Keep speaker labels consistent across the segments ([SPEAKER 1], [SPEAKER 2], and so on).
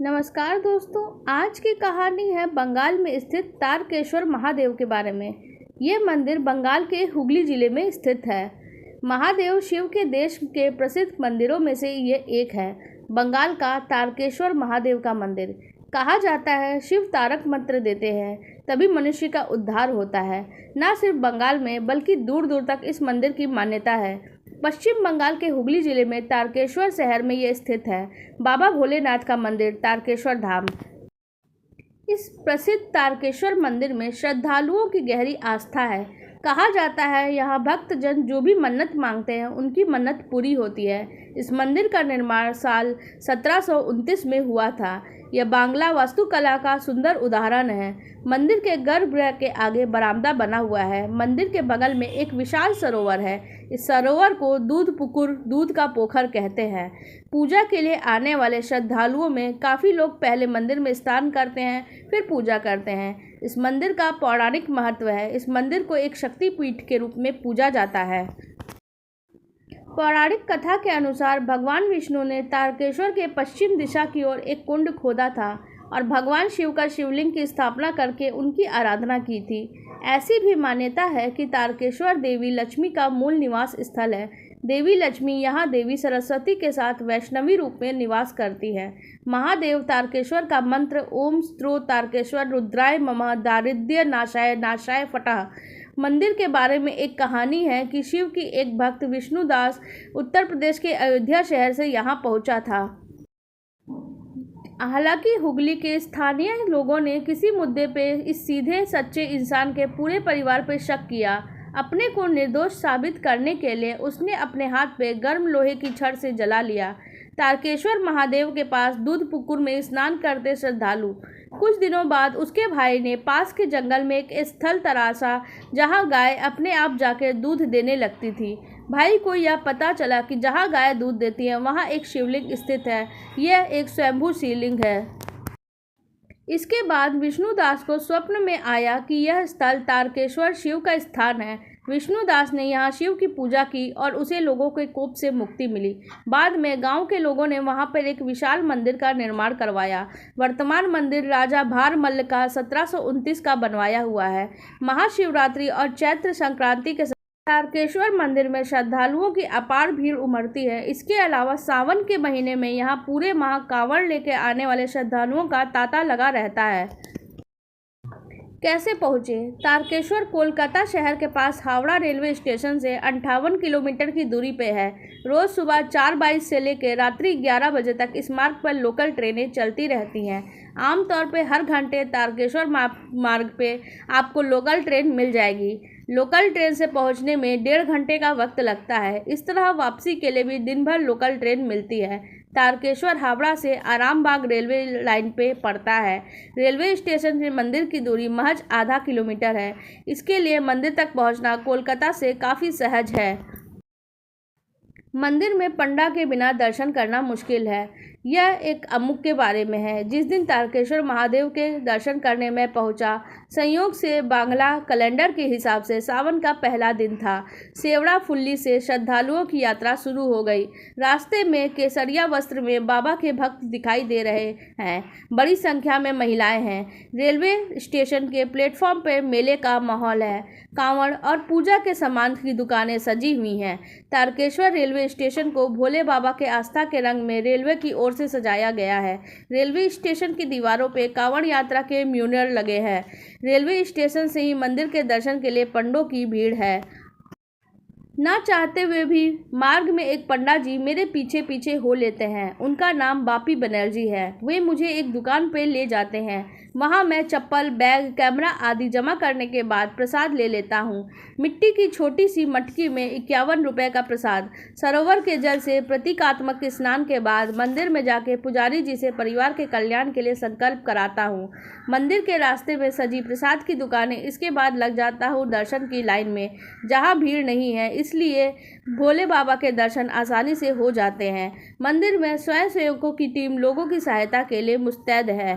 [SPEAKER 1] नमस्कार दोस्तों, आज की कहानी है बंगाल में स्थित तारकेश्वर महादेव के बारे में। ये मंदिर बंगाल के हुगली जिले में स्थित है। महादेव शिव के देश के प्रसिद्ध मंदिरों में से ये एक है। बंगाल का तारकेश्वर महादेव का मंदिर। कहा जाता है शिव तारक मंत्र देते हैं तभी मनुष्य का उद्धार होता है। न सिर्फ बंगाल में बल्कि दूर दूर तक इस मंदिर की मान्यता है। पश्चिम बंगाल के हुगली जिले में तारकेश्वर शहर में ये स्थित है। बाबा भोलेनाथ का मंदिर तारकेश्वर धाम। इस प्रसिद्ध तारकेश्वर मंदिर में श्रद्धालुओं की गहरी आस्था है। कहा जाता है यहाँ भक्तजन जो भी मन्नत मांगते हैं उनकी मन्नत पूरी होती है। इस मंदिर का निर्माण साल 1729 में हुआ था। यह बांग्ला वास्तुकला का सुंदर उदाहरण है। मंदिर के गर्भगृह के आगे बरामदा बना हुआ है। मंदिर के बगल में एक विशाल सरोवर है। इस सरोवर को दूध पुकुर, दूध का पोखर कहते हैं। पूजा के लिए आने वाले श्रद्धालुओं में काफ़ी लोग पहले मंदिर में स्नान करते हैं, फिर पूजा करते हैं। इस मंदिर का पौराणिक महत्व है। इस मंदिर को एक शक्तिपीठ के रूप में पूजा जाता है। पौराणिक कथा के अनुसार भगवान विष्णु ने तारकेश्वर के पश्चिम दिशा की ओर एक कुंड खोदा था और भगवान शिव का शिवलिंग की स्थापना करके उनकी आराधना की थी। ऐसी भी मान्यता है कि तारकेश्वर देवी लक्ष्मी का मूल निवास स्थल है। देवी लक्ष्मी यहाँ देवी सरस्वती के साथ वैष्णवी रूप में निवास करती है। महादेव तारकेश्वर का मंत्र ओम स्त्रो तारकेश्वर रुद्राय मम दारिद्र्य नाशाय नाशाय फटः। मंदिर के बारे में एक कहानी है कि शिव की एक भक्त विष्णुदास उत्तर प्रदेश के अयोध्या शहर से यहाँ पहुँचा था। हालांकि हुगली के स्थानीय लोगों ने किसी मुद्दे पे इस सीधे सच्चे इंसान के पूरे परिवार पर शक किया। अपने को निर्दोष साबित करने के लिए उसने अपने हाथ पे गर्म लोहे की छड़ से जला लिया। तारकेश्वर महादेव के पास दूध पुकुर में स्नान करते श्रद्धालु कुछ दिनों बाद उसके भाई ने पास के जंगल में एक स्थल तराशा जहां गाय अपने आप जाकर दूध देने लगती थी। भाई को यह पता चला कि जहां गाय दूध देती है वहां एक शिवलिंग स्थित है। यह एक स्वयंभू शिवलिंग है। इसके बाद विष्णुदास को स्वप्न में आया कि यह स्थल तारकेश्वर शिव का स्थान है। विष्णुदास ने यहाँ शिव की पूजा की और उसे लोगों के कोप से मुक्ति मिली। बाद में गांव के लोगों ने वहां पर एक विशाल मंदिर का निर्माण करवाया। वर्तमान मंदिर राजा भारमल्ल का 1729 का बनवाया हुआ है। महाशिवरात्रि और चैत्र संक्रांति के तारकेश्वर मंदिर में श्रद्धालुओं की अपार भीड़ उमड़ती है। इसके अलावा सावन के महीने में यहाँ पूरे माह कांवड़ लेके आने वाले श्रद्धालुओं का तांता लगा रहता है। कैसे पहुँचे? तारकेश्वर कोलकाता शहर के पास हावड़ा रेलवे स्टेशन से 58 किलोमीटर की दूरी पे है। रोज़ सुबह 4:22 से लेकर रात्रि 11 बजे तक इस मार्ग पर लोकल ट्रेनें चलती रहती हैं। आमतौर पे हर घंटे तारकेश्वर मार्ग पे आपको लोकल ट्रेन मिल जाएगी। लोकल ट्रेन से पहुंचने में 1.5 घंटे का वक्त लगता है। इस तरह वापसी के लिए भी दिन भर लोकल ट्रेन मिलती है। तारकेश्वर हावड़ा से आरामबाग रेलवे लाइन पे पड़ता है। रेलवे स्टेशन से मंदिर की दूरी महज आधा किलोमीटर है। इसके लिए मंदिर तक पहुंचना कोलकाता से काफ़ी सहज है। मंदिर में पंडा के बिना दर्शन करना मुश्किल है। यह एक अमुक के बारे में है। जिस दिन तारकेश्वर महादेव के दर्शन करने में पहुंचा, संयोग से बांग्ला कैलेंडर के हिसाब से सावन का पहला दिन था। सेवड़ा फुल्ली से श्रद्धालुओं की यात्रा शुरू हो गई। रास्ते में केसरिया वस्त्र में बाबा के भक्त दिखाई दे रहे हैं। बड़ी संख्या में महिलाएं हैं। रेलवे स्टेशन के प्लेटफॉर्म पर मेले का माहौल है। कांवड़ और पूजा के सामान की दुकानें सजी हुई हैं। तारकेश्वर रेलवे स्टेशन को भोले बाबा के आस्था के रंग में रेलवे की ओर से सजाया गया है। रेलवे स्टेशन की दीवारों पे कांवड़ यात्रा के म्यूनर लगे हैं। रेलवे स्टेशन से ही मंदिर के दर्शन के लिए पंडों की भीड़ है। ना चाहते हुए भी मार्ग में एक पंडा जी मेरे पीछे पीछे हो लेते हैं। उनका नाम बापी बनर्जी है। वे मुझे एक दुकान पे ले जाते हैं। वहाँ मैं चप्पल, बैग, कैमरा आदि जमा करने के बाद प्रसाद ले लेता हूँ। मिट्टी की छोटी सी मटकी में 51 रुपये का प्रसाद। सरोवर के जल से प्रतीकात्मक स्नान के बाद मंदिर में जाके पुजारी जी से परिवार के कल्याण के लिए संकल्प कराता हूँ। मंदिर के रास्ते में सजी प्रसाद की दुकानें, इसके बाद लग जाता हूँ दर्शन की लाइन में, जहाँ भीड़ नहीं है, इसलिए भोले बाबा के दर्शन आसानी से हो जाते हैं। मंदिर में स्वयंसेवकों की टीम लोगों की सहायता के लिए मुस्तैद है।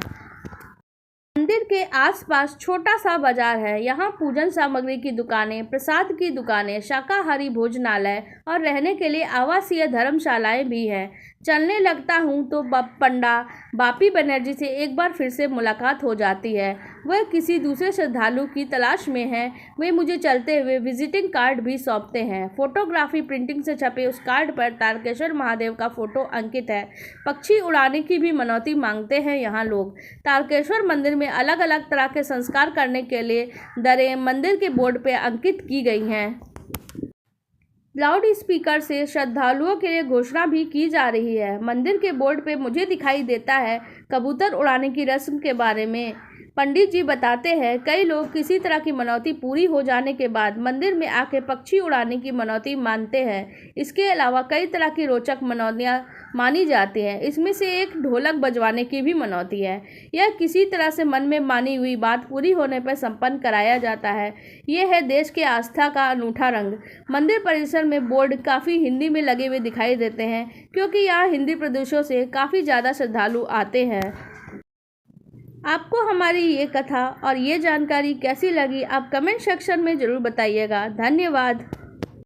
[SPEAKER 1] मंदिर के आसपास छोटा सा बाजार है। यहाँ पूजन सामग्री की दुकानें, प्रसाद की दुकानें, शाकाहारी भोजनालय और रहने के लिए आवासीय धर्मशालाएं भी हैं। चलने लगता हूँ तो पंडा बापी बनर्जी से एक बार फिर से मुलाकात हो जाती है। वह किसी दूसरे श्रद्धालु की तलाश में हैं। वे मुझे चलते हुए विजिटिंग कार्ड भी सौंपते हैं। फोटोग्राफी प्रिंटिंग से छपे उस कार्ड पर तारकेश्वर महादेव का फोटो अंकित है। पक्षी उड़ाने की भी मनौती मांगते हैं यहाँ लोग। तारकेश्वर मंदिर में अलग अलग तरह के संस्कार करने के लिए दरें मंदिर के बोर्ड पर अंकित की गई हैं। लाउड स्पीकर से श्रद्धालुओं के लिए घोषणा भी की जा रही है। मंदिर के बोर्ड पे मुझे दिखाई देता है कबूतर उड़ाने की रस्म के बारे में। पंडित जी बताते हैं कई लोग किसी तरह की मनौती पूरी हो जाने के बाद मंदिर में आके पक्षी उड़ाने की मनौती मानते हैं। इसके अलावा कई तरह की रोचक मनौतियाँ मानी जाती हैं। इसमें से एक ढोलक बजवाने की भी मनौती है। यह किसी तरह से मन में मानी हुई बात पूरी होने पर संपन्न कराया जाता है। यह है देश के आस्था का अनूठा रंग। मंदिर परिसर में बोर्ड काफ़ी हिंदी में लगे हुए दिखाई देते हैं क्योंकि यहाँ हिंदी प्रदेशों से काफ़ी ज़्यादा श्रद्धालु आते हैं। आपको हमारी ये कथा और ये जानकारी कैसी लगी आप कमेंट सेक्शन में ज़रूर बताइएगा। धन्यवाद।